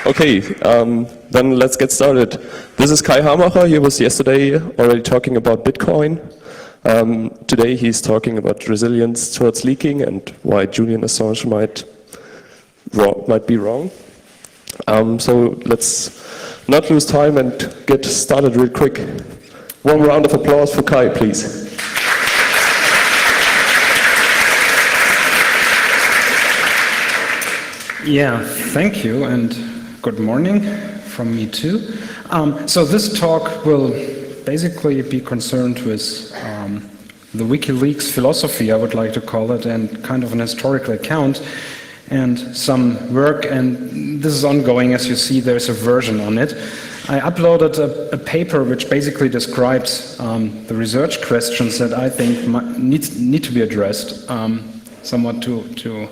Okay, then let's get started. This is Kai Hamacher. He was yesterday already talking about Bitcoin. Today he's talking about resilience towards leaking and why Julian Assange might be wrong. So let's not lose time and get started real quick. One round of applause for Kai, please. Yeah, thank you, and good morning from me too. So this talk will basically be concerned with the WikiLeaks philosophy, I would like to call it, and kind of an historical account and some work, and this is ongoing. As you see, there's a version on it. I uploaded a paper which basically describes the research questions that I think need to be addressed somewhat to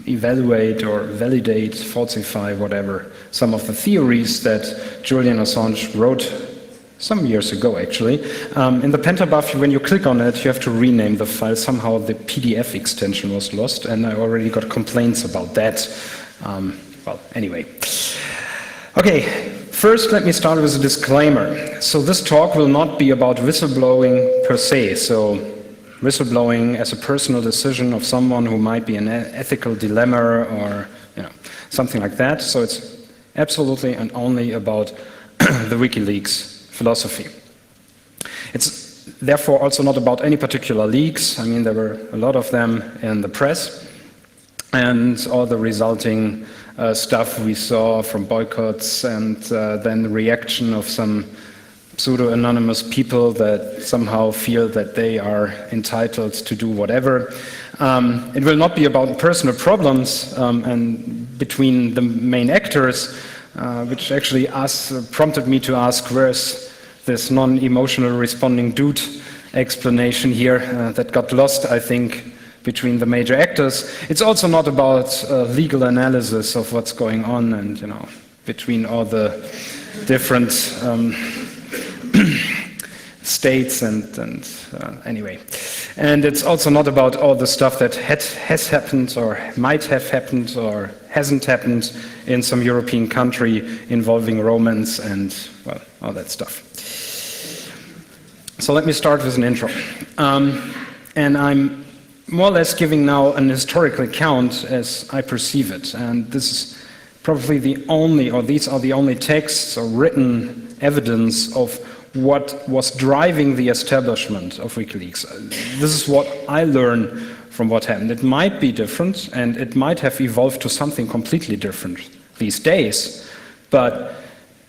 evaluate or validate, falsify, whatever, some of the theories that Julian Assange wrote some years ago, actually. In the pentabuff, when you click on it, you have to rename the file. Somehow the PDF extension was lost, and I already got complaints about that. Well, anyway. Okay, first let me start with a disclaimer. So this talk will not be about whistleblowing per se. So whistleblowing as a personal decision of someone who might be in an ethical dilemma or something like that. So it's absolutely and only about the WikiLeaks philosophy. It's therefore also not about any particular leaks. I mean, there were a lot of them in the press, and all the resulting stuff we saw from boycotts and then the reaction of some pseudo-anonymous people that somehow feel that they are entitled to do whatever. It will not be about personal problems and between the main actors, which actually prompted me to ask, where's this non-emotional responding dude explanation here that got lost, I think, between the major actors. It's also not about legal analysis of what's going on and, between all the different states and anyway. And it's also not about all the stuff that has happened or might have happened or hasn't happened in some European country involving romance and, well, all that stuff. So let me start with an intro. And I'm more or less giving now an historical account as I perceive it. And this is probably the only, or these are the only texts or written evidence of what was driving the establishment of WikiLeaks. This is what I learned from what happened. It might be different, and it might have evolved to something completely different these days, but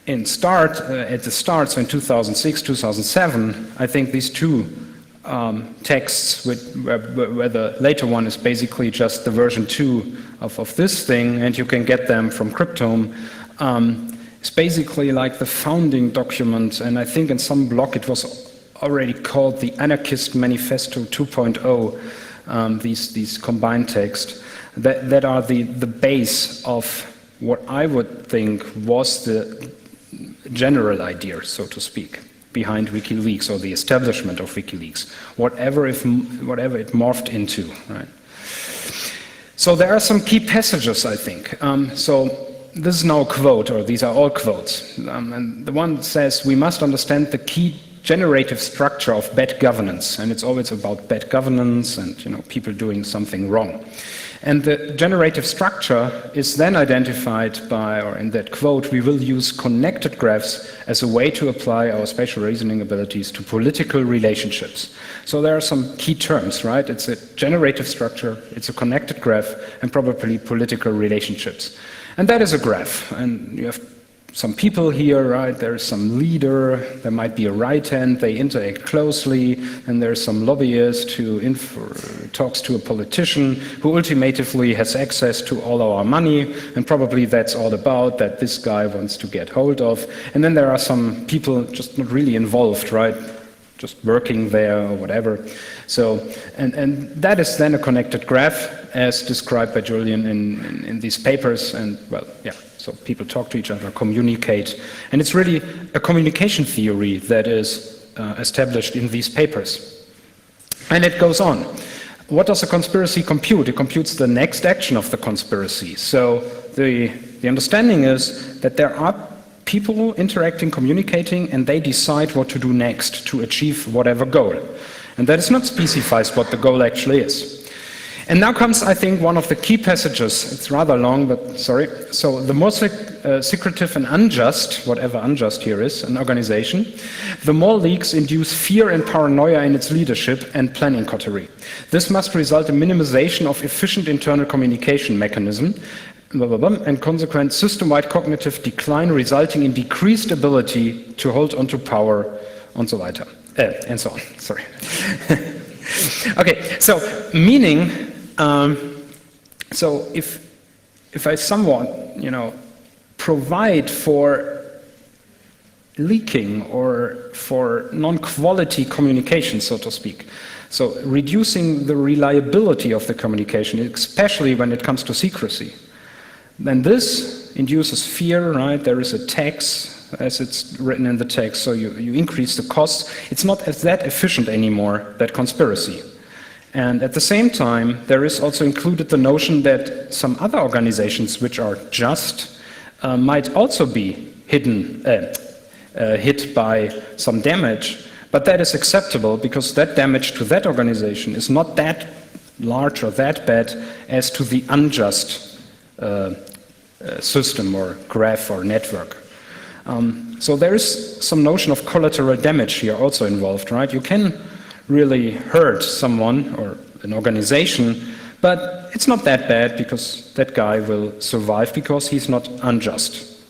at the start, so in 2006, 2007, I think these two texts, where the later one is basically just the version 2 of this thing, and you can get them from Cryptome, it's basically like the founding document, and I think in some blog it was already called the Anarchist Manifesto 2.0, these combined texts, that are the base of what I would think was the general idea, so to speak, behind WikiLeaks, or the establishment of WikiLeaks, whatever it morphed into, right? So there are some key passages, I think. This is now a quote, or these are all quotes. And the one says, we must understand the key generative structure of bad governance. And it's always about bad governance and people doing something wrong. And the generative structure is then identified by, or in that quote, we will use connected graphs as a way to apply our spatial reasoning abilities to political relationships. So there are some key terms, right? It's a generative structure, it's a connected graph, and probably political relationships. And that is a graph, and you have some people here, right? There's some leader, there might be a right hand, they interact closely, and there's some lobbyist who talks to a politician who ultimately has access to all our money, and probably that's all about that this guy wants to get hold of. And then there are some people just not really involved, right? Just working there or whatever. So, and that is then a connected graph as described by Julian in these papers, and well, yeah. So people talk to each other, communicate, and it's really a communication theory that is established in these papers. And it goes on. What does a conspiracy compute? It computes the next action of the conspiracy. So the the understanding is that there are people interacting, communicating, and they decide what to do next to achieve whatever goal. And that is not specified what the goal actually is. And now comes, I think, one of the key passages. It's rather long, but sorry. So the more secretive and unjust, whatever unjust here is, an organization, the more leaks induce fear and paranoia in its leadership and planning coterie. This must result in minimization of efficient internal communication mechanism, and consequent system-wide cognitive decline resulting in decreased ability to hold onto power, and so weiter, and so on. Sorry. Okay, so meaning, so if I somewhat, provide for leaking or for non-quality communication, so to speak, so reducing the reliability of the communication, especially when it comes to secrecy, then this induces fear, right? There is a tax, as it's written in the text, so you increase the costs. It's not as that efficient anymore, that conspiracy. And at the same time, there is also included the notion that some other organizations which are just might also be hit by some damage, but that is acceptable because that damage to that organization is not that large or that bad as to the unjust system or graph or network. So there is some notion of collateral damage here also involved, right? You can really hurt someone or an organization, but it's not that bad because that guy will survive because he's not unjust.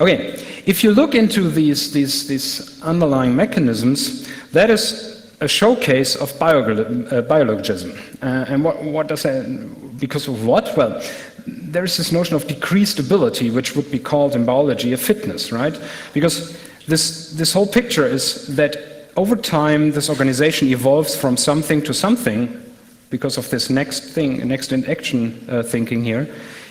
Okay, if you look into these underlying mechanisms, that is a showcase of biologism. And what does that, because of what? Well, there is this notion of decreased ability, which would be called in biology a fitness, right? Because this whole picture is that over time this organization evolves from something to something because of this next in action thinking here.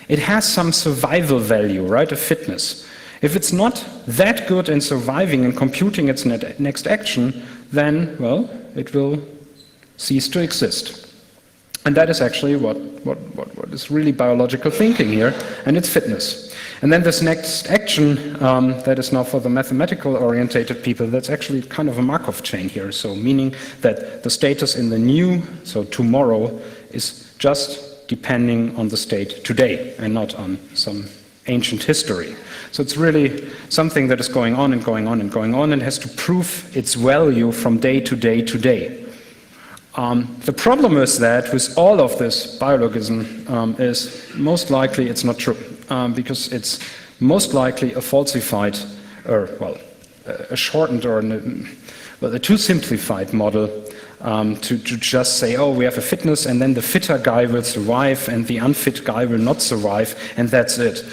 It has some survival value, right? A fitness. If it's not that good in surviving and computing its next action, then, well, it will cease to exist. And that is actually what is really biological thinking here, and it's fitness. And then this next action, that is now for the mathematical orientated people, that's actually kind of a Markov chain here. So meaning that the status in the new, so tomorrow, is just depending on the state today and not on some ancient history. So it's really something that is going on and going on and going on and has to prove its value from day to day to day. The problem is that with all of this biologism is most likely it's not true because it's most likely a falsified or, well, a shortened or a too simplified model to just say, oh, we have a fitness and then the fitter guy will survive and the unfit guy will not survive and that's it.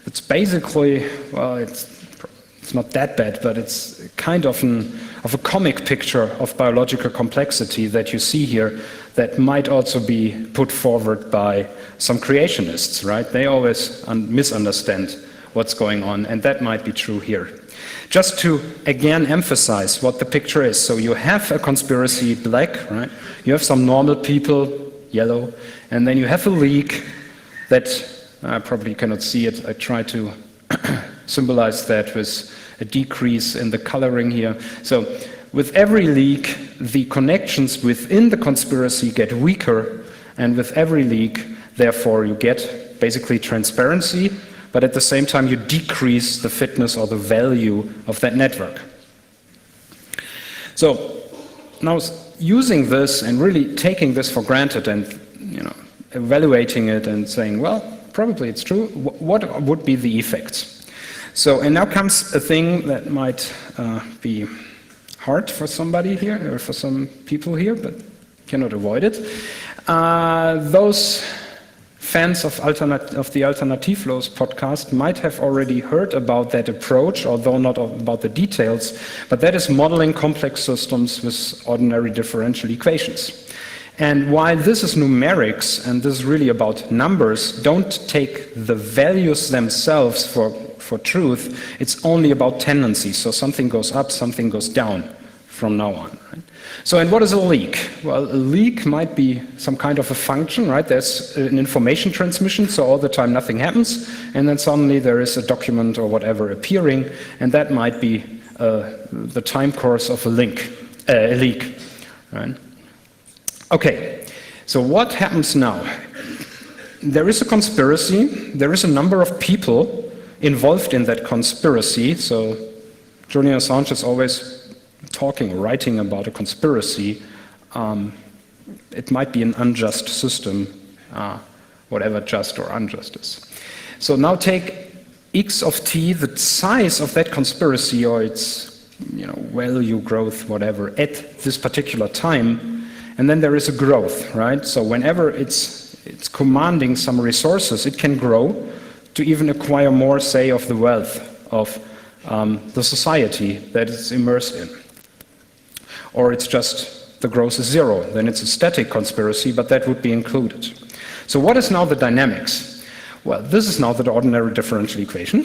It's basically, well, it's not that bad, but it's kind of a comic picture of biological complexity that you see here that might also be put forward by some creationists, right? They always misunderstand what's going on, and that might be true here. Just to, again, emphasize what the picture is. So you have a conspiracy, black, right? You have some normal people, yellow, and then you have a leak that, I probably cannot see it, I try to symbolize that with a decrease in the coloring here. So with every leak, the connections within the conspiracy get weaker, and with every leak, therefore, you get basically transparency, but at the same time, you decrease the fitness or the value of that network. So now, using this and really taking this for granted and evaluating it and saying, well, probably it's true, what would be the effects? So, and now comes a thing that might be hard for somebody here, or for some people here, but cannot avoid it. Those fans of the Alternativlos podcast might have already heard about that approach, although not about the details, but that is modeling complex systems with ordinary differential equations. And while this is numerics, and this is really about numbers, don't take the values themselves for truth, it's only about tendencies. So something goes up, something goes down from now on. Right? So, and what is a leak? Well, a leak might be some kind of a function, right? There's an information transmission, so all the time nothing happens, and then suddenly there is a document or whatever appearing, and that might be the time course of a leak. Right? Okay, so what happens now? There is a conspiracy, there is a number of people involved in that conspiracy, so Julian Assange is always talking, writing about a conspiracy. It might be an unjust system, whatever just or unjust is. So now take x of t, the size of that conspiracy or its value, growth, whatever, at this particular time, and then there is a growth, right? So whenever it's commanding some resources, it can grow to even acquire more, say, of the wealth of the society that it's immersed in. Or it's just the growth is zero, then it's a static conspiracy, but that would be included. So what is now the dynamics? Well, this is now the ordinary differential equation.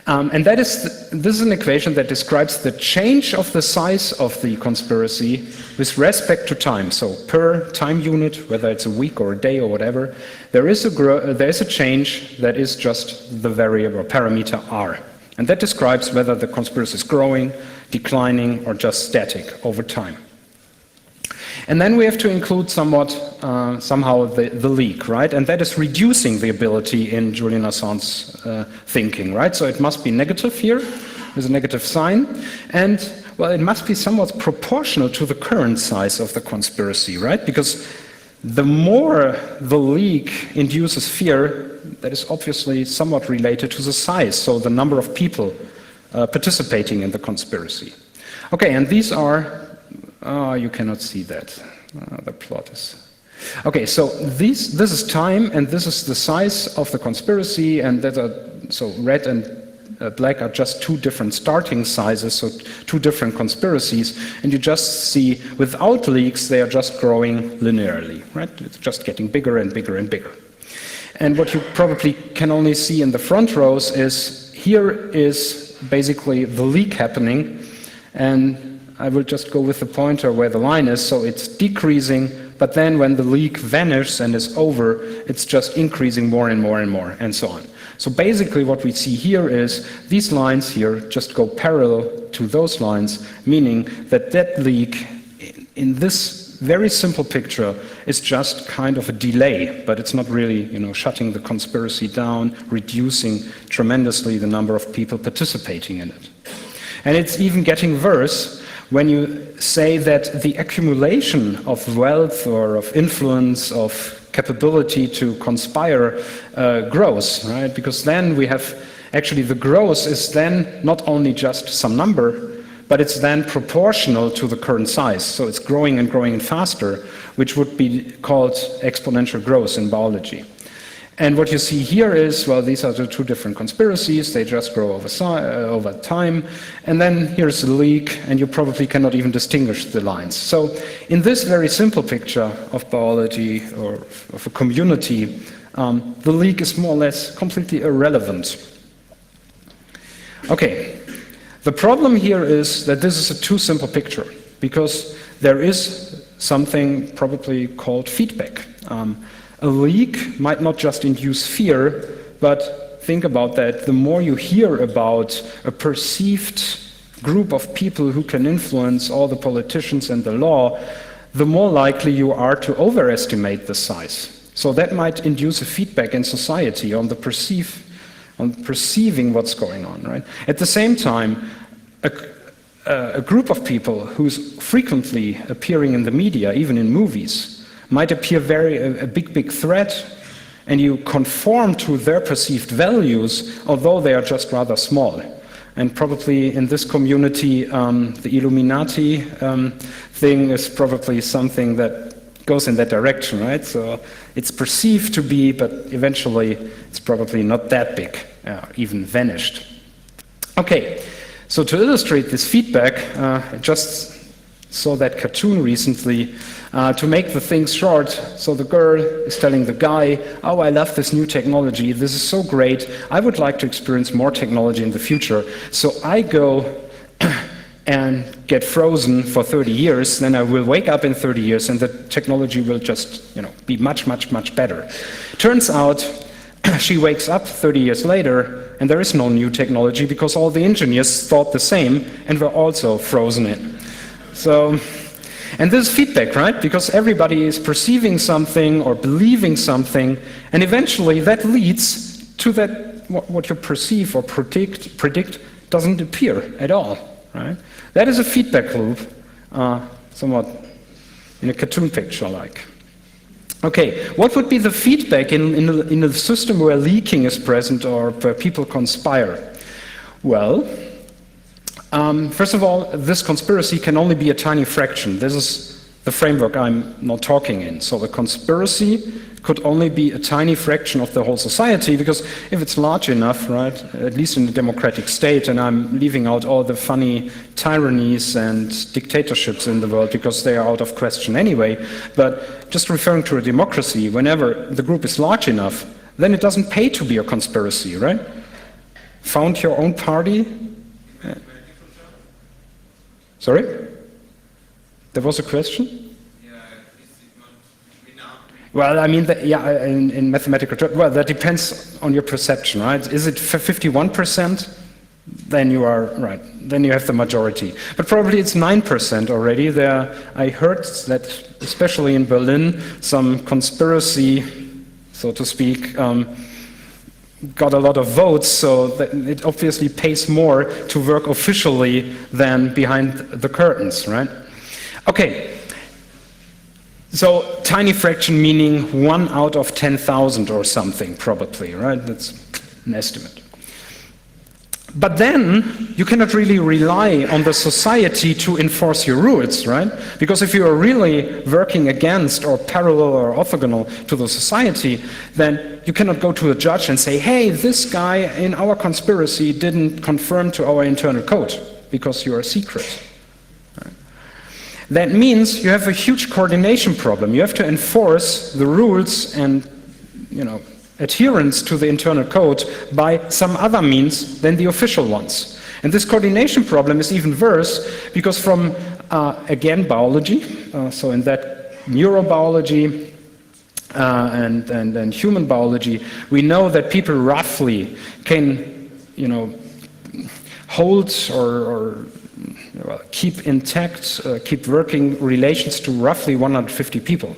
And this is an equation that describes the change of the size of the conspiracy with respect to time. So per time unit, whether it's a week or a day or whatever, there is a change that is just the variable parameter r. And that describes whether the conspiracy is growing, declining, or just static over time. And then we have to include somehow the leak, right? And that is reducing the ability in Julian Assange's thinking, right? So it must be negative here, with a negative sign. And, well, it must be somewhat proportional to the current size of the conspiracy, right? Because the more the leak induces fear, that is obviously somewhat related to the size, so the number of people participating in the conspiracy. Okay, and these are, you cannot see that, the plot is... Okay, so this is time, and this is the size of the conspiracy, and so red and black are just two different starting sizes, so two different conspiracies, and you just see, without leaks, they are just growing linearly, right? It's just getting bigger and bigger and bigger. And what you probably can only see in the front rows is, here is basically the leak happening, and I will just go with the pointer where the line is, so it's decreasing, but then when the leak vanishes and is over, it's just increasing more and more and more, and so on. So basically what we see here is, these lines here just go parallel to those lines, meaning that that leak, in this very simple picture, is just kind of a delay, but it's not really, shutting the conspiracy down, reducing tremendously the number of people participating in it. And it's even getting worse when you say that the accumulation of wealth or of influence, of capability to conspire grows, right? Because then we have, actually the growth is then not only just some number, but it's then proportional to the current size. So it's growing and growing faster, which would be called exponential growth in biology. And what you see here is, well, these are the two different conspiracies, they just grow over time, and then here's the leak, and you probably cannot even distinguish the lines. So in this very simple picture of biology or of a community, the leak is more or less completely irrelevant. Okay, the problem here is that this is a too simple picture, because there is something probably called feedback. A leak might not just induce fear, but think about that. The more you hear about a perceived group of people who can influence all the politicians and the law, the more likely you are to overestimate the size. So that might induce a feedback in society on perceiving what's going on, right? At the same time, a group of people who's frequently appearing in the media, even in movies, might appear a big threat, and you conform to their perceived values, although they are just rather small. And probably in this community, the Illuminati thing is probably something that goes in that direction, right? So it's perceived to be, but eventually it's probably not that big, even vanished. Okay, so to illustrate this feedback, I just saw that cartoon recently. To make the things short, so the girl is telling the guy, oh, I love this new technology, this is so great, I would like to experience more technology in the future. So I go and get frozen for 30 years, then I will wake up in 30 years and the technology will just, be much, much, much better. Turns out she wakes up 30 years later and there is no new technology because all the engineers thought the same and were also frozen in. So, and this is feedback, right? Because everybody is perceiving something or believing something, and eventually that leads to that what you perceive or predict doesn't appear at all, right? That is a feedback loop, somewhat in a cartoon picture like. Okay, what would be the feedback in a system where leaking is present or where people conspire? Well, first of all, this conspiracy can only be a tiny fraction. This is the framework I'm not talking in. So the conspiracy could only be a tiny fraction of the whole society, because if it's large enough, right, at least in a democratic state, and I'm leaving out all the funny tyrannies and dictatorships in the world because they are out of question anyway, but just referring to a democracy, whenever the group is large enough, then it doesn't pay to be a conspiracy, right? Found your own party? Sorry? There was a question? Well, I mean, in mathematical terms, well, that depends on your perception, right? Is it 51%? Then you are right. Then you have the majority. But probably it's 9% already. I heard that, especially in Berlin, some conspiracy, so to speak, got a lot of votes, so that it obviously pays more to work officially than behind the curtains, right? Okay. So tiny fraction meaning 1 out of 10,000 or something, probably, right? That's an estimate. But then you cannot really rely on the society to enforce your rules, right? Because if you are really working against or parallel or orthogonal to the society, then you cannot go to a judge and say, hey, this guy in our conspiracy didn't conform to our internal code, because you are secret. That means you have a huge coordination problem. You have to enforce the rules and, adherence to the internal code by some other means than the official ones. And this coordination problem is even worse because from, again, biology, so in that neurobiology and human biology, we know that people roughly can, hold or keep intact, keep working relations to roughly 150 people.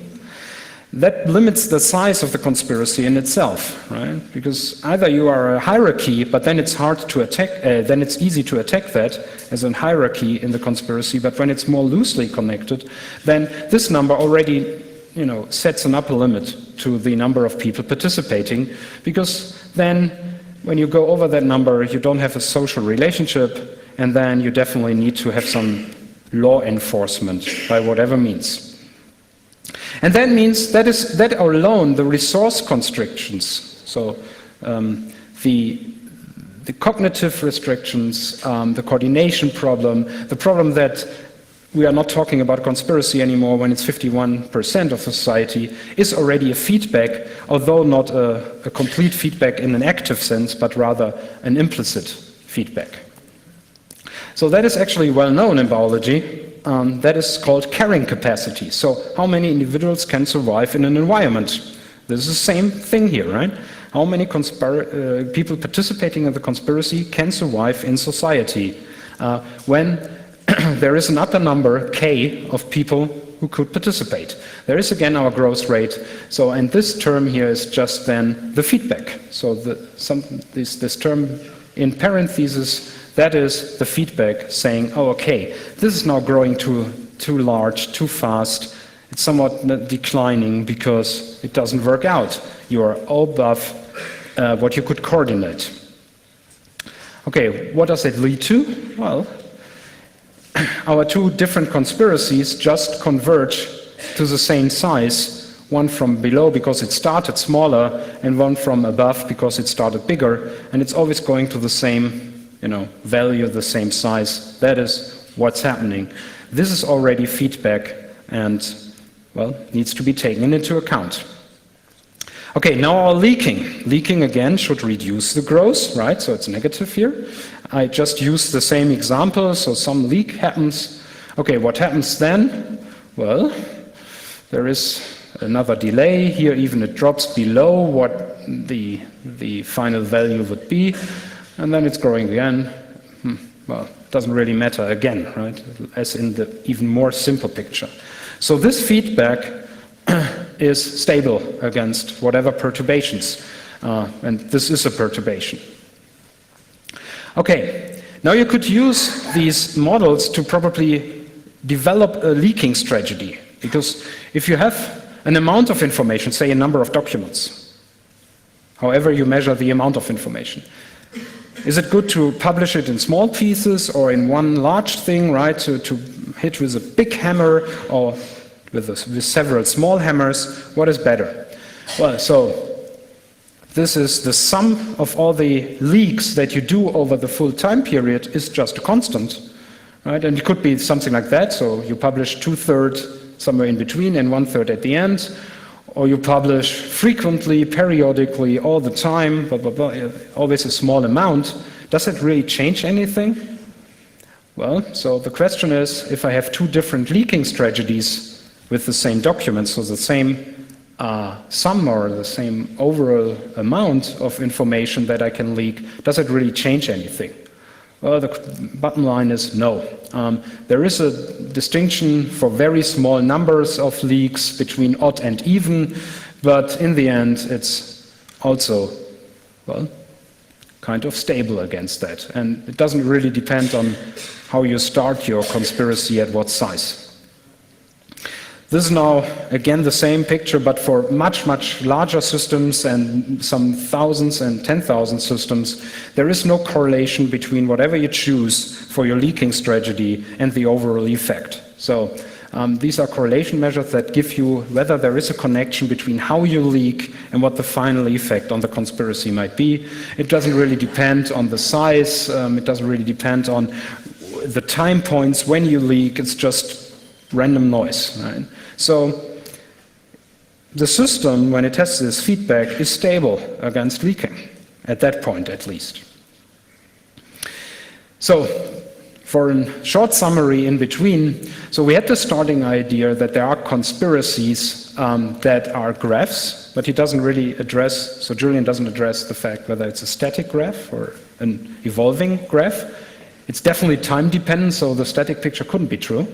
That limits the size of the conspiracy in itself, right? Because either you are a hierarchy, but then it's hard to attack, then it's easy to attack that as a hierarchy in the conspiracy, but when it's more loosely connected, then this number already, sets an upper limit to the number of people participating, because then when you go over that number, you don't have a social relationship, and then you definitely need to have some law enforcement by whatever means. And that means that alone, the resource constrictions, so the cognitive restrictions, the coordination problem, the problem that we are not talking about conspiracy anymore when it's 51% of society, is already a feedback, although not a complete feedback in an active sense, but rather an implicit feedback. So that is actually well known in biology. That is called carrying capacity. So how many individuals can survive in an environment? This is the same thing here, right? How many people participating in the conspiracy can survive in society when there is an upper number, K, of people who could participate. There is again our growth rate. So, and this term here is just then the feedback. So this term in parentheses, that is the feedback saying, oh, okay, this is now growing too large, too fast. It's somewhat declining because it doesn't work out. You are above what you could coordinate. Okay, what does it lead to? Well, our two different conspiracies just converge to the same size, one from below because it started smaller, and one from above because it started bigger, and it's always going to the same value, the same size. That is what's happening. This is already feedback and, well, needs to be taken into account. Okay, now our leaking. Leaking, again, should reduce the growth, right? So it's negative here. I just use the same example, so some leak happens. Okay, what happens then? Well, there is another delay. Here even it drops below what the final value would be, and then it's growing again. Well, it doesn't really matter again, right? As in the even more simple picture. So this feedback is stable against whatever perturbations, and this is a perturbation. Okay, now you could use these models to probably develop a leaking strategy, because if you have an amount of information, say a number of documents, however you measure the amount of information, is it good to publish it in small pieces or in one large thing, right, to hit with a big hammer or with several small hammers? What is better? Well, so this is the sum of all the leaks that you do over the full time period is just a constant, right? And it could be something like that, so you publish 2/3 somewhere in between and 1/3 at the end, or you publish frequently, periodically, all the time, blah, blah, blah, always a small amount. Does it really change anything? Well, so the question is, if I have two different leaking strategies with the same documents, so the same sum or the same overall amount of information that I can leak, does it really change anything? Well, the bottom line is no. There is a distinction for very small numbers of leaks between odd and even, but in the end it's also, well, kind of stable against that. And it doesn't really depend on how you start your conspiracy, at what size. This is now, again, the same picture, but for much, much larger systems and some thousands and 10,000 systems. There is no correlation between whatever you choose for your leaking strategy and the overall effect. So these are correlation measures that give you whether there is a connection between how you leak and what the final effect on the conspiracy might be. It doesn't really depend on the size. It doesn't really depend on the time points when you leak. It's just random noise, right? So the system, when it has this feedback, is stable against leaking, at that point at least. So for a short summary in between, so we had the starting idea that there are conspiracies that are graphs, but he doesn't really address, so Julian doesn't address the fact whether it's a static graph or an evolving graph. It's definitely time dependent, so the static picture couldn't be true.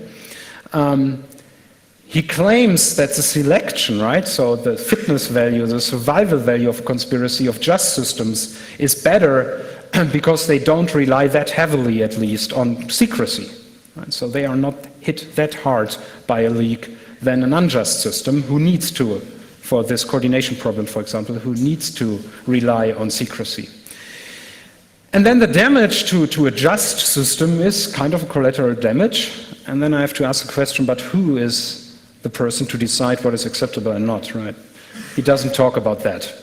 He claims that the selection, right, so the fitness value, the survival value of conspiracy of just systems is better because they don't rely that heavily, at least, on secrecy. Right? So they are not hit that hard by a leak than an unjust system who needs to, for this coordination problem, for example, who needs to rely on secrecy. And then the damage to a just system is kind of a collateral damage. And then I have to ask the question, but who is the person to decide what is acceptable and not, right? He doesn't talk about that.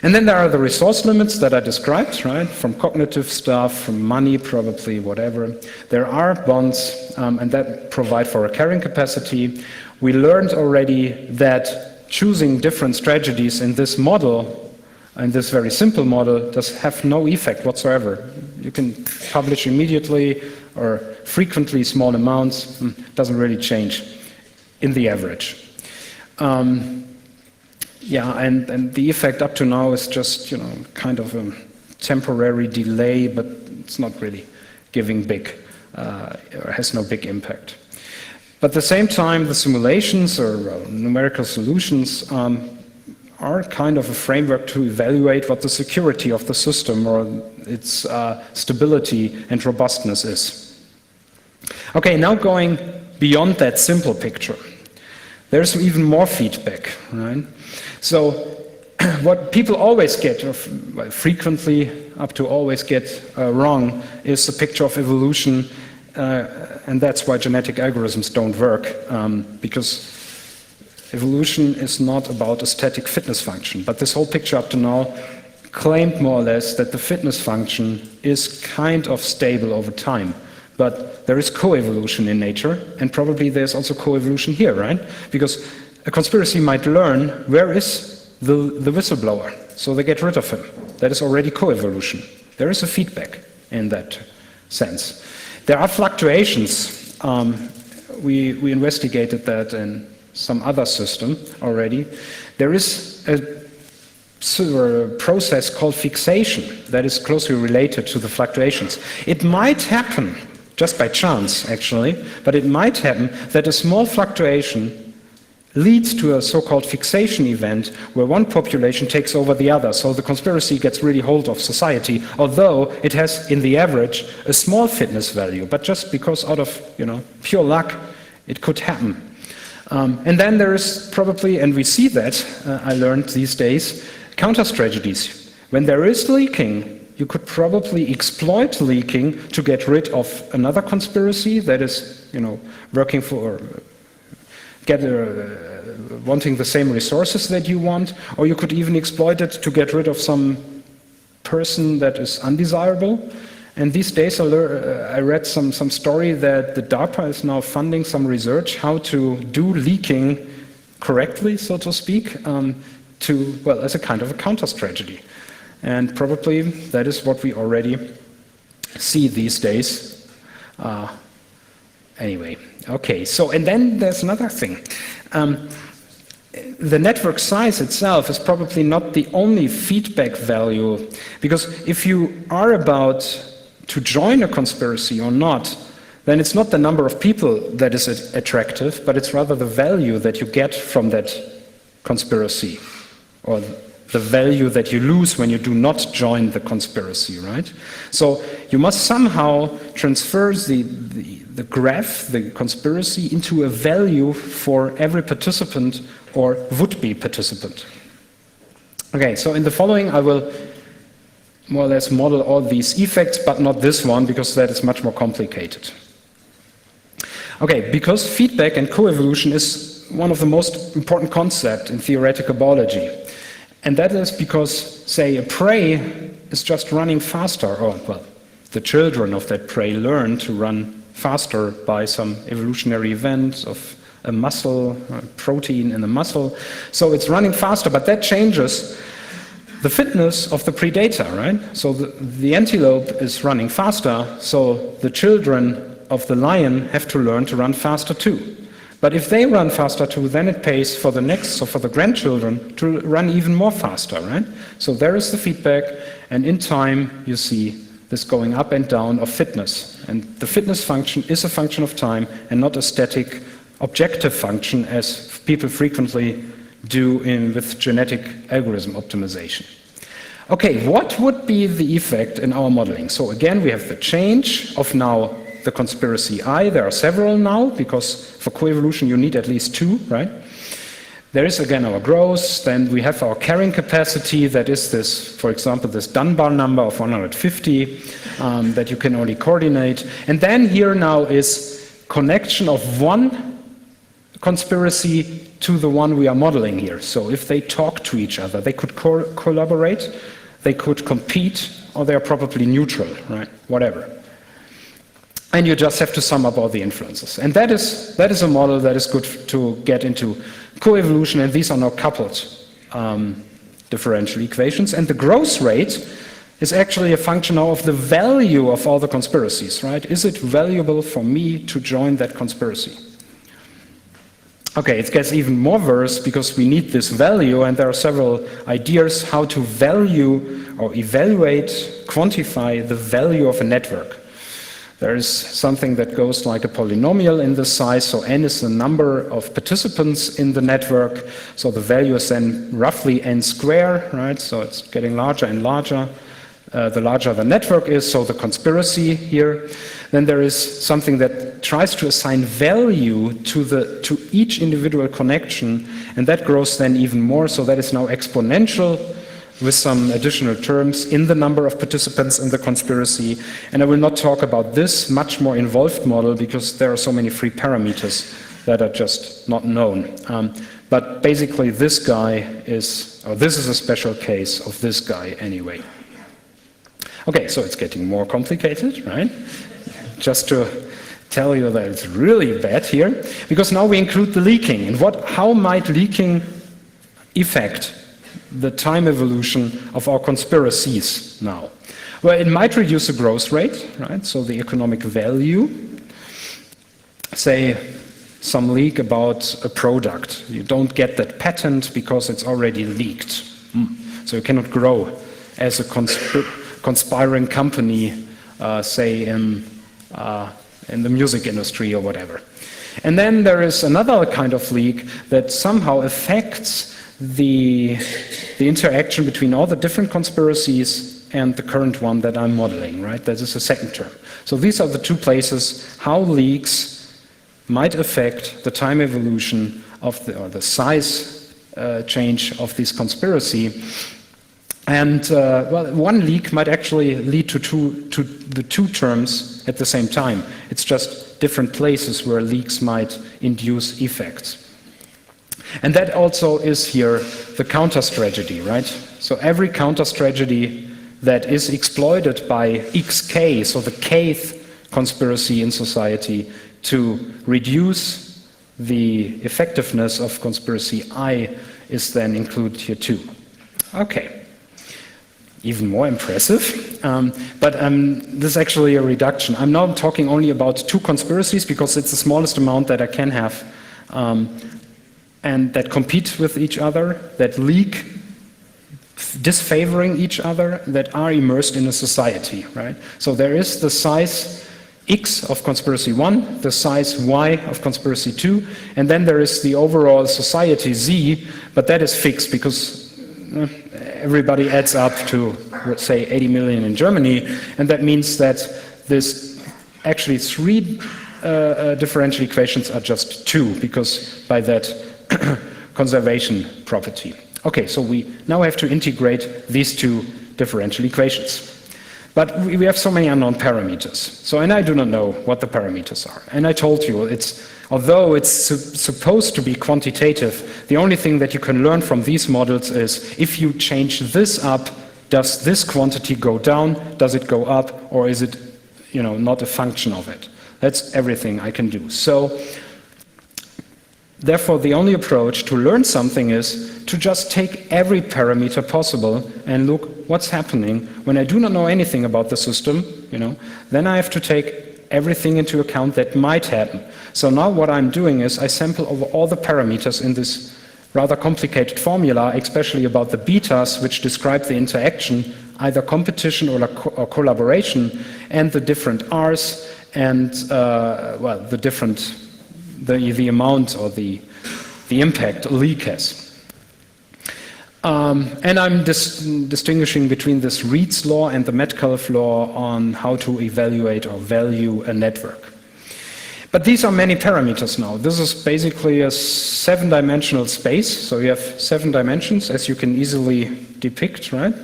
And then there are the resource limits that I described, right? From cognitive stuff, from money, probably, whatever. There are bonds, and that provide for a carrying capacity. We learned already that choosing different strategies in this model, in this very simple model, does have no effect whatsoever. You can publish immediately or frequently small amounts, doesn't really change in the average. Yeah, and the effect up to now is just, you know, kind of a temporary delay, but it's not really giving big, or has no big impact. But at the same time, the simulations or numerical solutions are kind of a framework to evaluate what the security of the system or its stability and robustness is. Okay, now going beyond that simple picture, there's even more feedback, right? So what people always get, or frequently up to always get wrong, is the picture of evolution, and that's why genetic algorithms don't work, because evolution is not about a static fitness function. But this whole picture up to now claimed more or less that the fitness function is kind of stable over time. But there is co-evolution in nature, and probably there's also co-evolution here, right? Because a conspiracy might learn where is the whistleblower, so they get rid of him. That is already co-evolution. There is a feedback in that sense. There are fluctuations. We investigated that in some other system already. There is a process called fixation that is closely related to the fluctuations. It might happen, just by chance actually, but it might happen that a small fluctuation leads to a so-called fixation event where one population takes over the other, so the conspiracy gets really hold of society, although it has, in the average, a small fitness value, but just because out of pure luck, it could happen. And then there is probably, and we see that, I learned these days, counter-strategies. When there is leaking, you could probably exploit leaking to get rid of another conspiracy that is, working for, wanting the same resources that you want, or you could even exploit it to get rid of some person that is undesirable. And these days I read some story that the DARPA is now funding some research how to do leaking correctly, so to speak, as a kind of a counter-strategy. And probably that is what we already see these days. Anyway, okay, and then there's another thing. The network size itself is probably not the only feedback value, because if you are about to join a conspiracy or not, then it's not the number of people that is attractive, but it's rather the value that you get from that conspiracy, or the value that you lose when you do not join the conspiracy, right? So you must somehow transfer the graph, the conspiracy, into a value for every participant or would-be participant. Okay, so in the following I will more or less model all these effects, but not this one, because that is much more complicated. Okay, because feedback and coevolution is one of the most important concepts in theoretical biology. And that is because, say, a prey is just running faster, or, well, the children of that prey learn to run faster by some evolutionary event of a muscle, a protein in the muscle. So it's running faster, but that changes the fitness of the predator, right? So the antelope is running faster, so the children of the lion have to learn to run faster too. But if they run faster too, then it pays for the next, so for the grandchildren, to run even more faster, right? So there is the feedback, and in time you see this going up and down of fitness. And the fitness function is a function of time and not a static objective function as people frequently do with genetic algorithm optimization. Okay, what would be the effect in our modeling? So again, we have the change of now the conspiracy I. There are several now, because for coevolution you need at least two, right? There is again our growth, then we have our carrying capacity, that is this, for example, this Dunbar number of 150 that you can only coordinate. And then here now is connection of one conspiracy to the one we are modeling here. So if they talk to each other, they could collaborate, they could compete, or they are probably neutral, right? Whatever. And you just have to sum up all the influences. And that is a model that is good to get into coevolution, and these are now coupled differential equations. And the growth rate is actually a function now of the value of all the conspiracies, right? Is it valuable for me to join that conspiracy? Okay, it gets even more worse because we need this value, and there are several ideas how to value or evaluate, quantify the value of a network. There is something that goes like a polynomial in the size, so n is the number of participants in the network, so the value is then roughly n squared, right? So it's getting larger and larger. The larger the network is, so the conspiracy here. Then there is something that tries to assign value to each individual connection, and that grows then even more, so that is now exponential with some additional terms in the number of participants in the conspiracy. And I will not talk about this much more involved model because there are so many free parameters that are just not known. But basically this guy is, or this is a special case of this guy anyway. Okay, so it's getting more complicated, right? Just to tell you that it's really bad here, because now we include the leaking. And how might leaking affect the time evolution of our conspiracies now? Well, it might reduce the growth rate, right? So the economic value. Say some leak about a product. You don't get that patent because it's already leaked. So you cannot grow as a conspiring company, say in the music industry or whatever. And then there is another kind of leak that somehow affects the interaction between all the different conspiracies and the current one that I'm modeling, right? That is a second term. So these are the two places how leaks might affect the time evolution of or the size change of this conspiracy. And well, one leak might actually lead to the two terms at the same time. It's just different places where leaks might induce effects. And that also is here the counter strategy, right? So every counter strategy that is exploited by XK, so the kth conspiracy in society, to reduce the effectiveness of conspiracy I is then included here too. Okay. Even more impressive, but this is actually a reduction. I'm now talking only about two conspiracies because it's the smallest amount that I can have, and that compete with each other, that leak, disfavoring each other, that are immersed in a society, right? So there is the size X of conspiracy 1, the size Y of conspiracy 2, and then there is the overall society Z, but that is fixed because everybody adds up to, let's say, 80 million in Germany, and that means that there's actually three differential equations are just two, because by that conservation property. Okay, so we now have to integrate these two differential equations. But we have so many unknown parameters. So, and I do not know what the parameters are. And I told you, although it's supposed to be quantitative, the only thing that you can learn from these models is if you change this up, does this quantity go down, does it go up, or is it, not a function of it? That's everything I can do. So, therefore, the only approach to learn something is to just take every parameter possible and look what's happening. When I do not know anything about the system, then I have to take everything into account that might happen. So now what I'm doing is I sample over all the parameters in this rather complicated formula, especially about the betas, which describe the interaction, either competition or collaboration, and the different R's, and well, the amount or the impact a leak has. And I'm distinguishing between this Reed's law and the Metcalfe law on how to evaluate or value a network. But these are many parameters now. This is basically a 7-dimensional space. So you have 7 dimensions, as you can easily depict, right,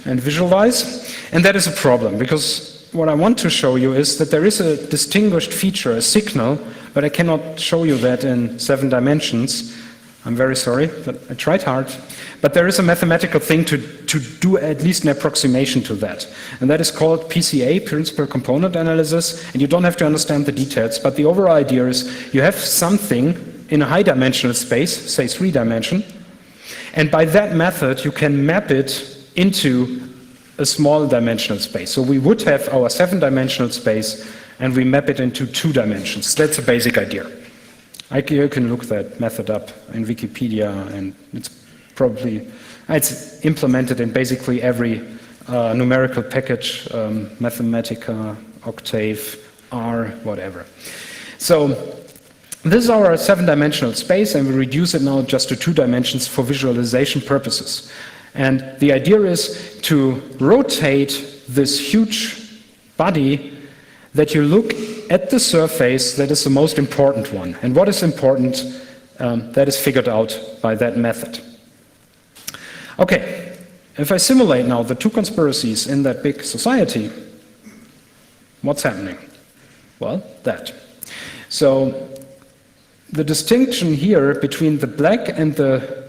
and visualize. And that is a problem, because what I want to show you is that there is a distinguished feature, a signal, but I cannot show you that in 7 dimensions. I'm very sorry, but I tried hard. But there is a mathematical thing to do at least an approximation to that. And that is called PCA, Principal Component Analysis. And you don't have to understand the details, but the overall idea is you have something in a high-dimensional space, say 3 dimension, and by that method you can map it into a small dimensional space. So we would have our 7-dimensional space and we map it into 2 dimensions. That's the basic idea. You can look that method up in Wikipedia, and it's implemented in basically every numerical package, Mathematica, Octave, R, whatever. So this is our 7-dimensional space, and we reduce it now just to 2 dimensions for visualization purposes. And the idea is to rotate this huge body that you look at the surface that is the most important one. And what is important, that is figured out by that method. Okay, if I simulate now the 2 conspiracies in that big society, what's happening? Well, that. So the distinction here between the black and the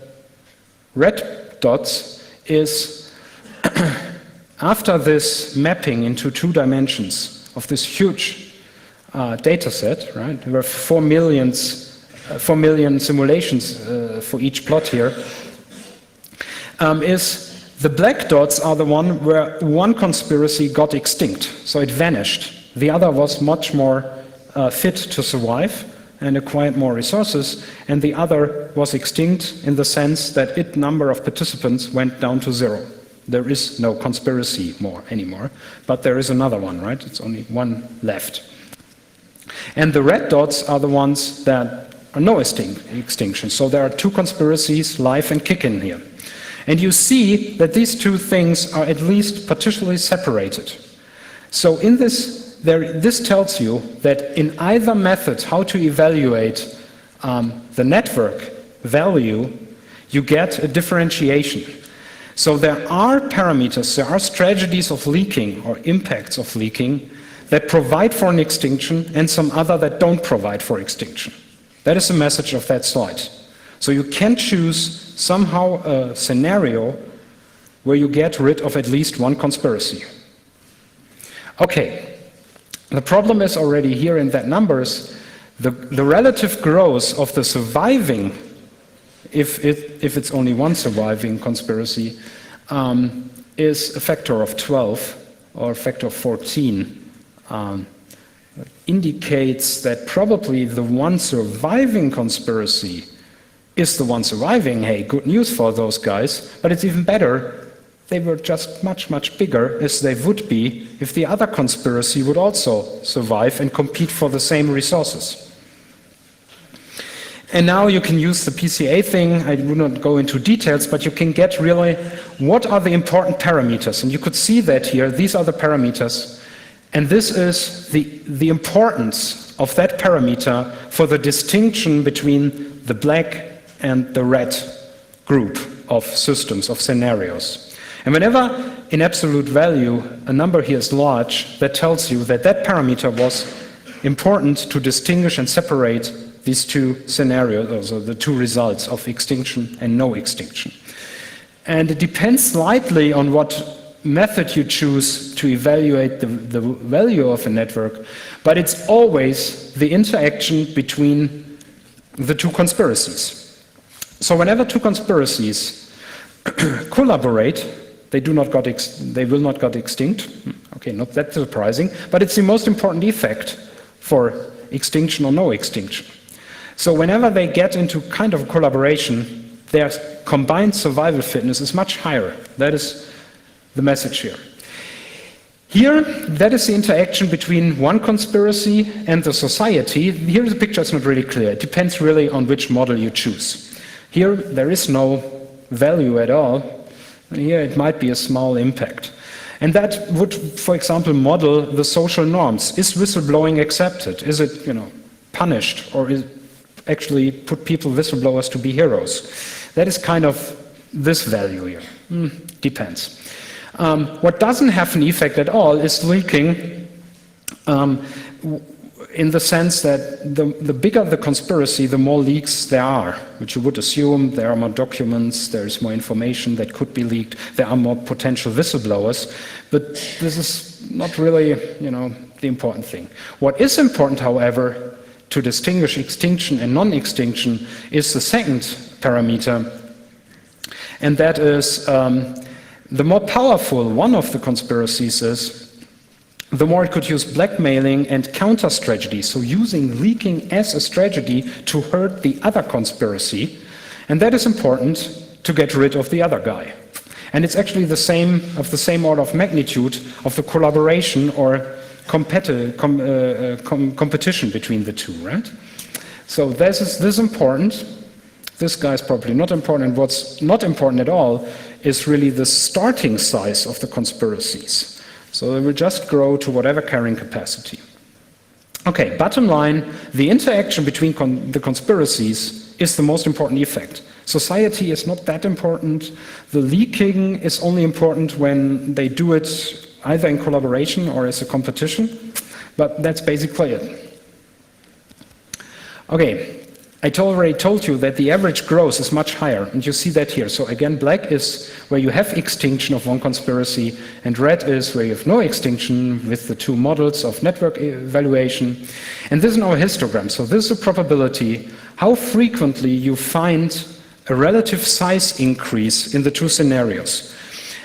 red dots is after this mapping into 2 dimensions of this huge data set, right? There were 4 million simulations for each plot here, is The black dots are the one where one conspiracy got extinct, so it vanished. The other was much more fit to survive and acquired more resources, and the other was extinct in the sense that its number of participants went down to 0. There is no conspiracy anymore, but there is another one, right? It's only one left. And the red dots are the ones that are no extinction. So there are two conspiracies, live and kicking here. And you see that these two things are at least partially separated. So in this, this tells you that in either method, how to evaluate the network value, you get a differentiation. So there are parameters, there are strategies of leaking or impacts of leaking that provide for an extinction and some other that don't provide for extinction. That is the message of that slide. So you can choose somehow a scenario where you get rid of at least one conspiracy. Okay, the problem is already here in that numbers, the relative growth of the surviving, if it's only one surviving conspiracy, is a factor of 12 or a factor of 14. Indicates that probably the one surviving conspiracy is the one surviving. Hey, good news for those guys, but it's even better. They were just much, much bigger as they would be if the other conspiracy would also survive and compete for the same resources. And now you can use the PCA thing. I will not go into details, but you can get really what are the important parameters. And you could see that here. These are the parameters. And this is the importance of that parameter for the distinction between the black and the red group of systems, of scenarios. And whenever in absolute value a number here is large, that tells you that that parameter was important to distinguish and separate these two scenarios, or the two results of extinction and no extinction. And it depends slightly on what method you choose to evaluate the value of a network, but it's always the interaction between the two conspiracies. So whenever two conspiracies collaborate, they will not get extinct. Okay, not that surprising, but it's the most important effect for extinction or no extinction. So whenever they get into kind of collaboration, their combined survival fitness is much higher. That is the message here. Here, that is the interaction between one conspiracy and the society. Here the picture is not really clear. It depends really on which model you choose. Here, there is no value at all. And here it might be a small impact. And that would, for example, model the social norms. Is whistleblowing accepted? Is it, punished? Or is it actually put whistleblowers to be heroes? That is kind of this value here. Depends. What doesn't have an effect at all is leaking, in the sense that the bigger the conspiracy, the more leaks there are, which you would assume. There are more documents, there is more information that could be leaked, there are more potential whistleblowers, but this is not really, the important thing. What is important, however, to distinguish extinction and non-extinction is the second parameter, and that is the more powerful one of the conspiracies is, the more it could use blackmailing and counter strategies, so using leaking as a strategy to hurt the other conspiracy, and that is important to get rid of the other guy. And it's actually the same order of magnitude of the collaboration or competition between the two, right? So this is important. This guy is probably not important, and what's not important at all is really the starting size of the conspiracies. So they will just grow to whatever carrying capacity. Okay, bottom line, the interaction between the conspiracies is the most important effect. Society is not that important. The leaking is only important when they do it either in collaboration or as a competition, but that's basically it. Okay. I already told you that the average growth is much higher, and you see that here. So again, black is where you have extinction of one conspiracy, and red is where you have no extinction with the two models of network evaluation. And this is our histogram. So this is a probability how frequently you find a relative size increase in the two scenarios.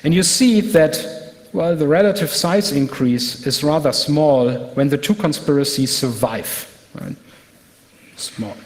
And you see that, well, the relative size increase is rather small when the two conspiracies survive. Right? Small.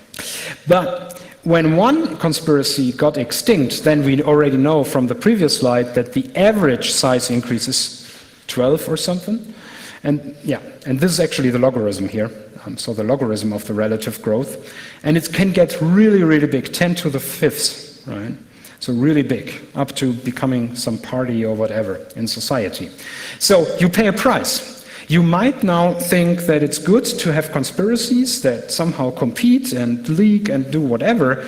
But when one conspiracy got extinct, then we already know from the previous slide that the average size increase is 12 or something. And yeah, and this is actually the logarithm here. So the logarithm of the relative growth. And it can get really, really big, 10 to the fifth, right? So really big, up to becoming some party or whatever in society. So you pay a price. You might now think that it's good to have conspiracies that somehow compete and leak and do whatever,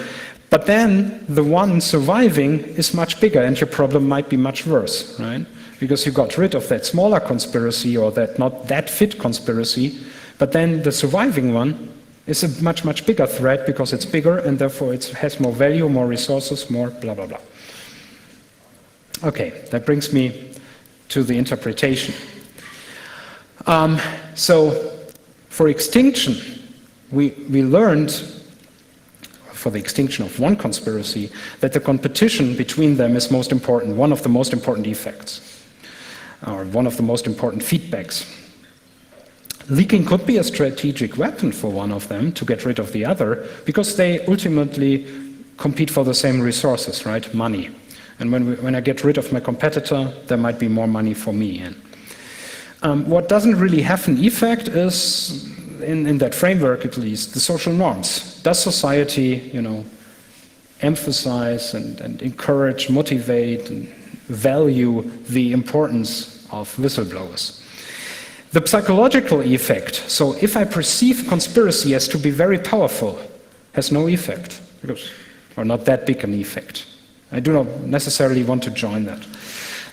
but then the one surviving is much bigger and your problem might be much worse, right? Because you got rid of that smaller conspiracy or that not that fit conspiracy, but then the surviving one is a much, much bigger threat because it's bigger and therefore it has more value, more resources, more blah, blah, blah. Okay, that brings me to the interpretation. So for extinction, we learned, for the extinction of one conspiracy, that the competition between them is most important, one of the most important effects, or one of the most important feedbacks. Leaking could be a strategic weapon for one of them to get rid of the other, because they ultimately compete for the same resources, right? Money. And when I get rid of my competitor, there might be more money for me. And what doesn't really have an effect is, in that framework at least, the social norms. Does society, emphasize and encourage, motivate, and value the importance of whistleblowers? The psychological effect, so if I perceive conspiracy as to be very powerful, has no effect, or not that big an effect. I do not necessarily want to join that.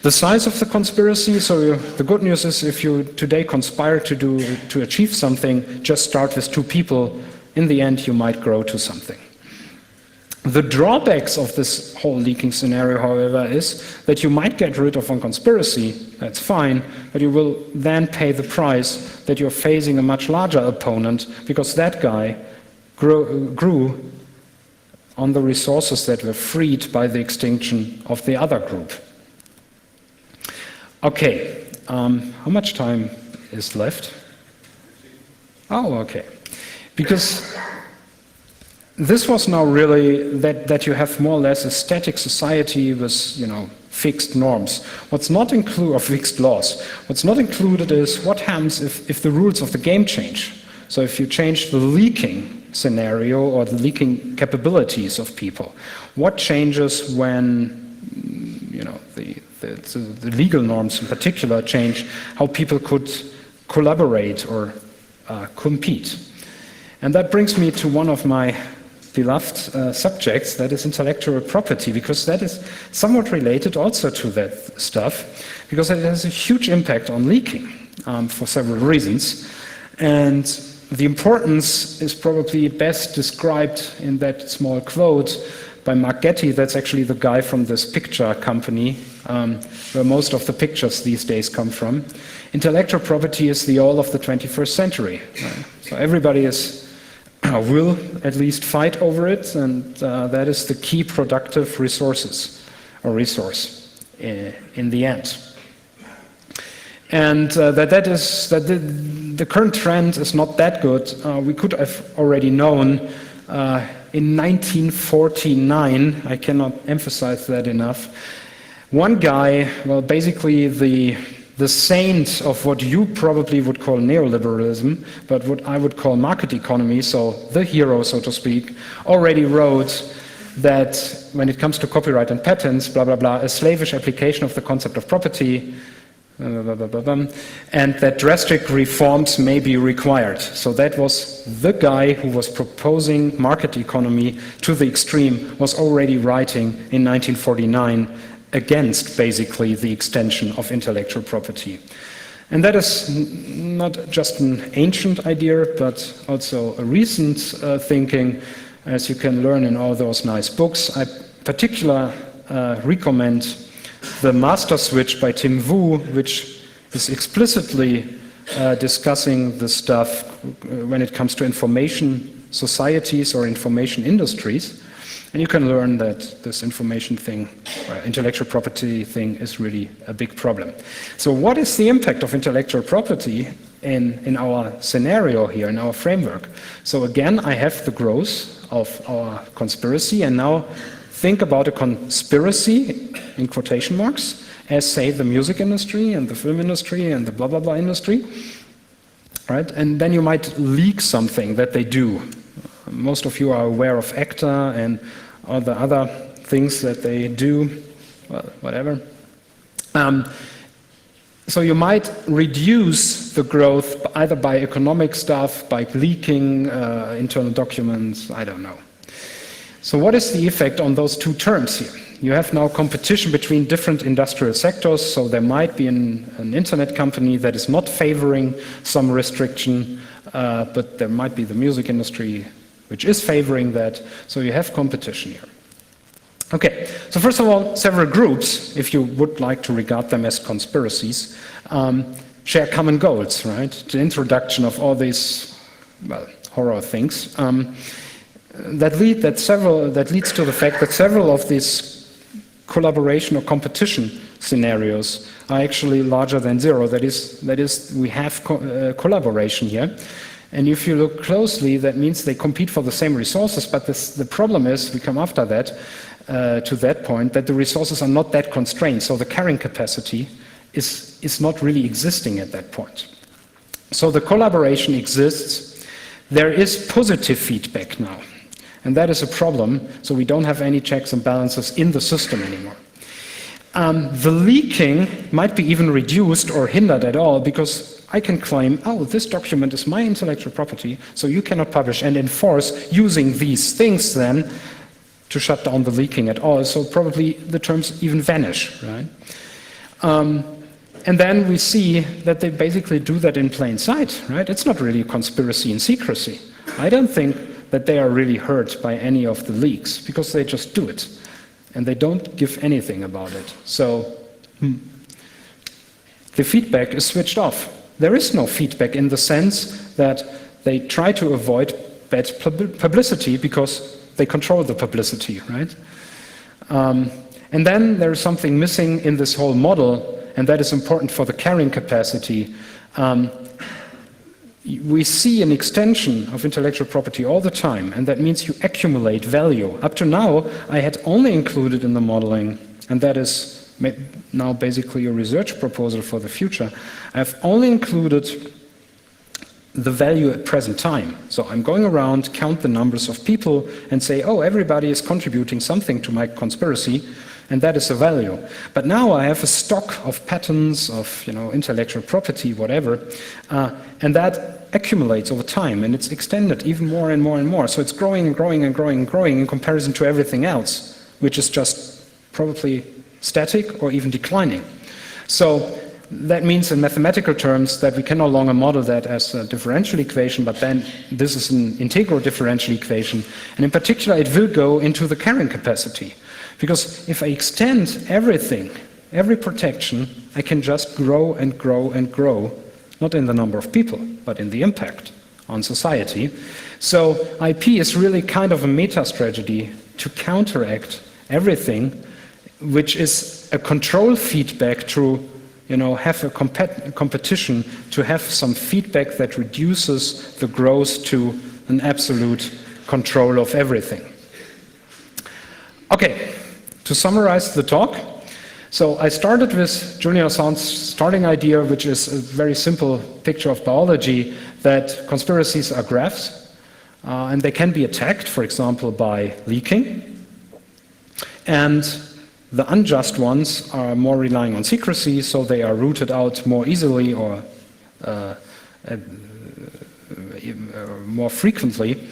The size of the conspiracy, so the good news is if you today conspire to achieve something, just start with 2 people. In the end, you might grow to something. The drawbacks of this whole leaking scenario, however, is that you might get rid of one conspiracy, that's fine, but you will then pay the price that you're facing a much larger opponent because that guy grew on the resources that were freed by the extinction of the other group. Okay, how much time is left? Oh, okay. Because this was now really that you have more or less a static society with, fixed norms. What's not included, or fixed laws. What's not included is what happens if the rules of the game change. So if you change the leaking scenario or the leaking capabilities of people, what changes when, the legal norms in particular change how people could collaborate or compete. And that brings me to one of my beloved subjects, that is intellectual property, because that is somewhat related also to that stuff, because it has a huge impact on leaking for several reasons. And the importance is probably best described in that small quote by Mark Getty. That's actually the guy from this picture company, where most of the pictures these days come from. Intellectual property is the all of the 21st century. So everybody will at least fight over it, and that is the key productive resource in the end. And the current trend is not that good. We could have already known in 1949, I cannot emphasize that enough, one guy, well, basically the saint of what you probably would call neoliberalism, but what I would call market economy, so the hero, so to speak, already wrote that when it comes to copyright and patents, blah, blah, blah, a slavish application of the concept of property, blah, blah, blah, blah, blah, and that drastic reforms may be required. So that was the guy who was proposing market economy to the extreme, was already writing in 1949 against basically the extension of intellectual property. And that is not just an ancient idea, but also a recent thinking, as you can learn in all those nice books. I particularly recommend The Master Switch by Tim Wu, which is explicitly discussing the stuff when it comes to information societies or information industries. And you can learn that this information thing, or intellectual property thing, is really a big problem. So what is the impact of intellectual property in our scenario here, in our framework? So again, I have the growth of our conspiracy, and now think about a conspiracy, in quotation marks, as, say, the music industry and the film industry and the blah, blah, blah industry, right? And then you might leak something that they do. Most of you are aware of ACTA and all the other things that they do, well, whatever. So you might reduce the growth either by economic stuff, by leaking internal documents, I don't know. So what is the effect on those two terms here? You have now competition between different industrial sectors, so there might be an internet company that is not favoring some restriction, but there might be the music industry which is favoring that, so you have competition here. Okay, so first of all, several groups, if you would like to regard them as conspiracies, share common goals, right? The introduction of all these, well, horror things. That leads to the fact that several of these collaboration or competition scenarios are actually larger than zero. That is, we have collaboration here. And if you look closely, that means they compete for the same resources, but the problem is, we come after that, to that point, that the resources are not that constrained, so the carrying capacity is not really existing at that point. So the collaboration exists. There is positive feedback now. And that is a problem, so we don't have any checks and balances in the system anymore. The leaking might be even reduced or hindered at all, because I can claim, oh, this document is my intellectual property, so you cannot publish, and enforce using these things then to shut down the leaking at all. So probably the terms even vanish, right? And then we see that they basically do that in plain sight, right? It's not really a conspiracy in secrecy. I don't think that they are really hurt by any of the leaks, because they just do it. And they don't give anything about it. So the feedback is switched off. There is no feedback in the sense that they try to avoid bad publicity because they control the publicity, right? And then there is something missing in this whole model, and that is important for the carrying capacity. We see an extension of intellectual property all the time, and that means you accumulate value. Up to now, I had only included in the modeling, and that is now basically a research proposal for the future, I've only included the value at present time. So I'm going around, count the numbers of people, and say, oh, everybody is contributing something to my conspiracy, and that is a value. But now I have a stock of patents, of intellectual property, whatever, and that accumulates over time, and it's extended even more and more and more. So it's growing and growing and growing and growing in comparison to everything else, which is just probably static or even declining. So that means in mathematical terms that we can no longer model that as a differential equation, but then this is an integral differential equation. And in particular, it will go into the carrying capacity. Because if I extend everything, every protection, I can just grow and grow and grow, not in the number of people, but in the impact on society. So IP is really kind of a meta-strategy to counteract everything, which is a control feedback to have a competition, to have some feedback that reduces the growth to an absolute control of everything. Okay, to summarize the talk, so I started with Julian Assange's starting idea, which is a very simple picture of biology, that conspiracies are graphs, and they can be attacked, for example, by leaking. And the unjust ones are more relying on secrecy, so they are rooted out more easily or more frequently.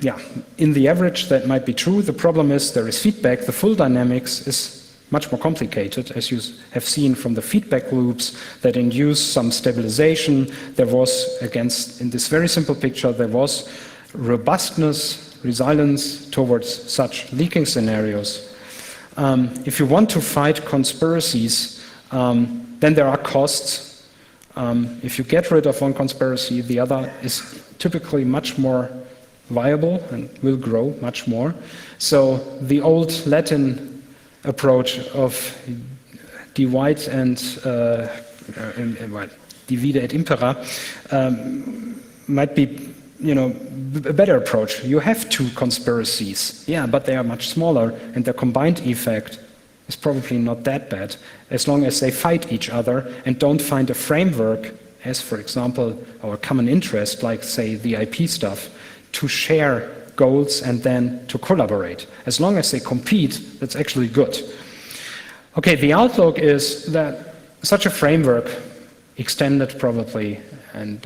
Yeah, in the average that might be true. The problem is there is feedback. The full dynamics is much more complicated, as you have seen from the feedback loops that induce some stabilization. There was, in this very simple picture, there was robustness, resilience towards such leaking scenarios. If you want to fight conspiracies, then there are costs. If you get rid of one conspiracy, the other is typically much more viable and will grow much more. So the old Latin approach of divide and divide et impera might be, a better approach. You have two conspiracies, yeah, but they are much smaller, and their combined effect is probably not that bad, as long as they fight each other and don't find a framework, as for example our common interest, like say the IP stuff, to share goals and then to collaborate. As long as they compete, that's actually good. Okay, the outlook is that such a framework, extended probably and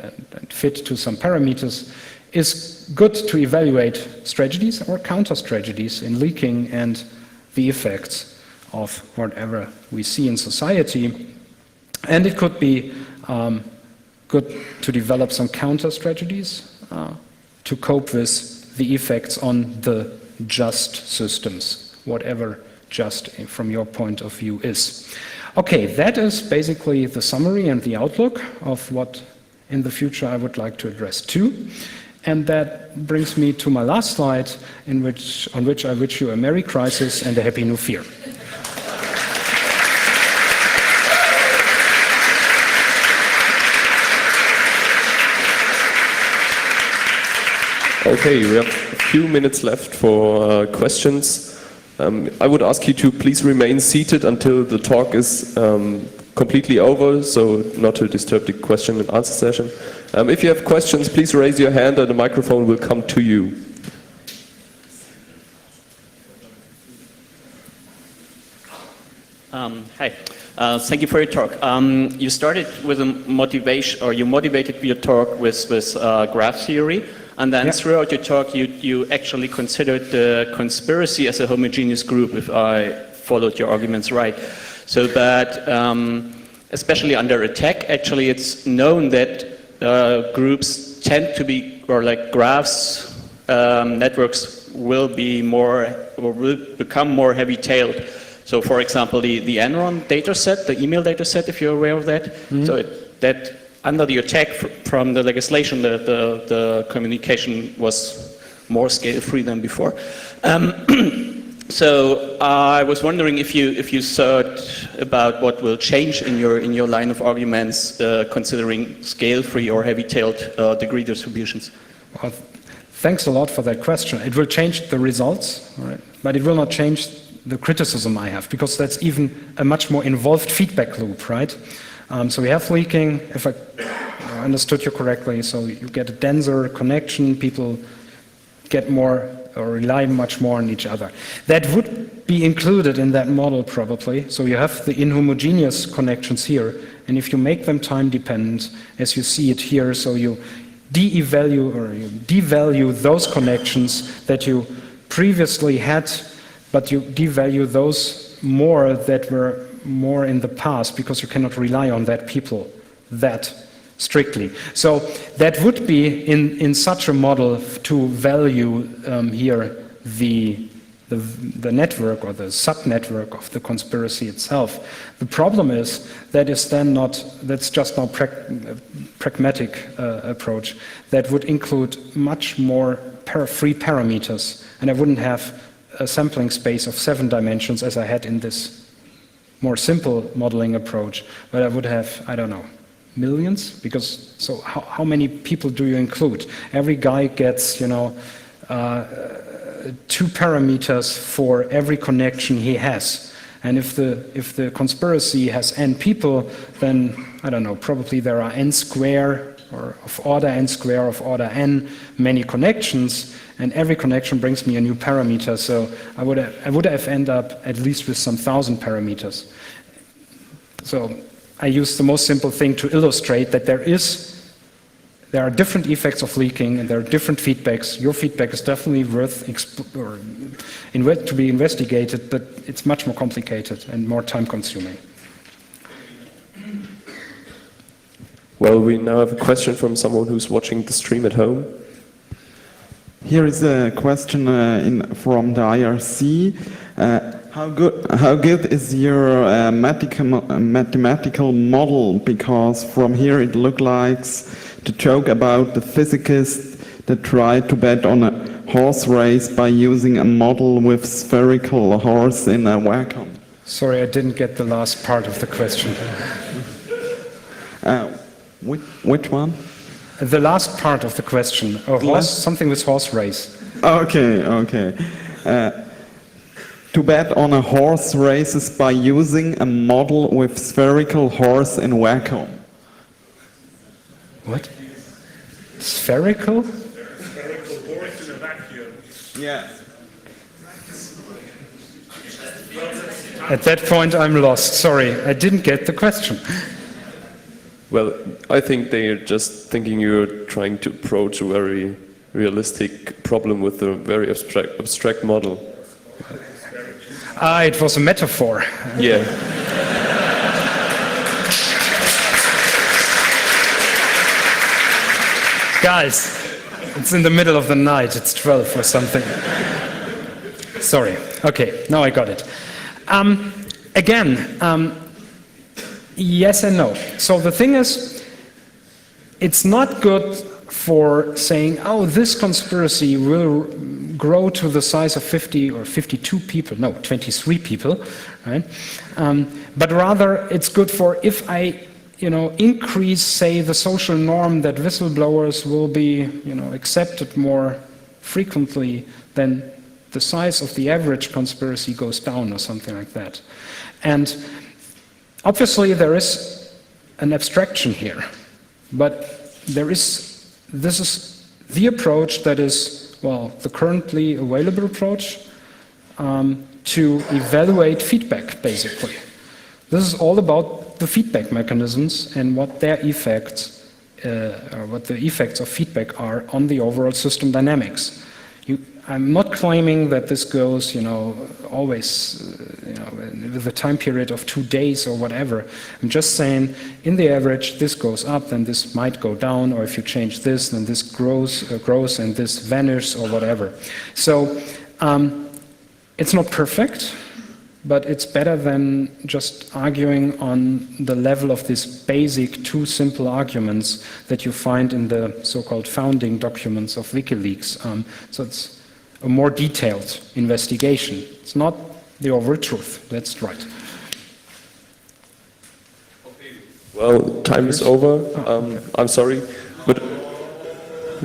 fit to some parameters, is good to evaluate strategies or counter-strategies in leaking and the effects of whatever we see in society. And it could be good to develop some counter-strategies to cope with the effects on the just systems, whatever just from your point of view is. Okay, that is basically the summary and the outlook of what in the future I would like to address too. And that brings me to my last slide, on which I wish you a Merry Crisis and a Happy New Year. Okay, we have a few minutes left for questions. I would ask you to please remain seated until the talk is completely over, so not to disturb the question and answer session. If you have questions, please raise your hand and the microphone will come to you. Hi, thank you for your talk. You started with a motivation, or you motivated your talk with graph theory, and then throughout your talk you actually considered the conspiracy as a homogeneous group, if I followed your arguments right. So that, especially under attack, actually it's known that groups tend to be, or like graphs, networks will be more, or will become more heavy-tailed. So for example, the Enron data set, the email data set, if you're aware of that, so that under the attack from the legislation, the communication was more scale-free than before. So I was wondering if you thought about what will change in your line of arguments, considering scale-free or heavy-tailed degree distributions. Well, thanks a lot for that question. It will change the results, all right, but it will not change the criticism I have, because that's even a much more involved feedback loop, right? So we have leaking, if I understood you correctly, so you get a denser connection, people get more or rely much more on each other. That would be included in that model probably. So you have the inhomogeneous connections here, and if you make them time dependent, as you see it here, so you devalue those connections that you previously had, but you devalue those more that were more in the past, because you cannot rely on that people that strictly. So that would be in such a model to value here the network or the sub-network of the conspiracy itself. The problem is that is then not, that's just not pragmatic approach. That would include much more free parameters, and I wouldn't have a sampling space of 7 dimensions as I had in this more simple modeling approach, but I would have, I don't know, millions, because so how many people do you include? Every guy gets, 2 parameters for every connection he has, and if the conspiracy has n people, then I don't know, probably there are n square or of order n square of order n many connections, and every connection brings me a new parameter. So I would have ended up at least with some 1,000 parameters. So I use the most simple thing to illustrate that there are different effects of leaking, and there are different feedbacks. Your feedback is definitely worth to be investigated, but it's much more complicated and more time-consuming. Well, we now have a question from someone who's watching the stream at home. Here is a question from the IRC. How good is your mathematical model? Because from here it looks like to joke about the physicist that tried to bet on a horse race by using a model with spherical horse in a vacuum. Sorry, I didn't get the last part of the question. Which one? The last part of the question. A horse, something with horse race. Okay. To bet on a horse races by using a model with spherical horse in vacuum. What? Spherical? Spherical horse in a vacuum. Yeah. At that point, I'm lost. Sorry, I didn't get the question. Well, I think they're just thinking you're trying to approach a very realistic problem with a very abstract model. It was a metaphor. Yeah. Guys, it's in the middle of the night. It's 12 or something. Sorry. Okay, now I got it. Again, yes and no. So the thing is, it's not good for saying, oh, this conspiracy will grow to the size of 50 or 52 people, no, 23 people, right? But rather, it's good for if I, increase, say, the social norm that whistleblowers will be, accepted more frequently, then the size of the average conspiracy goes down or something like that. And obviously, there is an abstraction here, but this is the approach that is, well, the currently available approach to evaluate feedback, basically. This is all about the feedback mechanisms and what their effects, or what the effects of feedback are on the overall system dynamics. I'm not claiming that this goes, always, with a time period of 2 days or whatever. I'm just saying, in the average, this goes up, then this might go down, or if you change this, then this grows and this vanishes, or whatever. So it's not perfect, but it's better than just arguing on the level of these basic two simple arguments that you find in the so-called founding documents of WikiLeaks. So it's a more detailed investigation. It's not the overall truth. That's right. Well, time is over. I'm sorry, but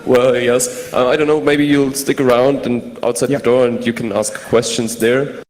well, yes. I don't know. Maybe you'll stick around and outside the door, and you can ask questions there.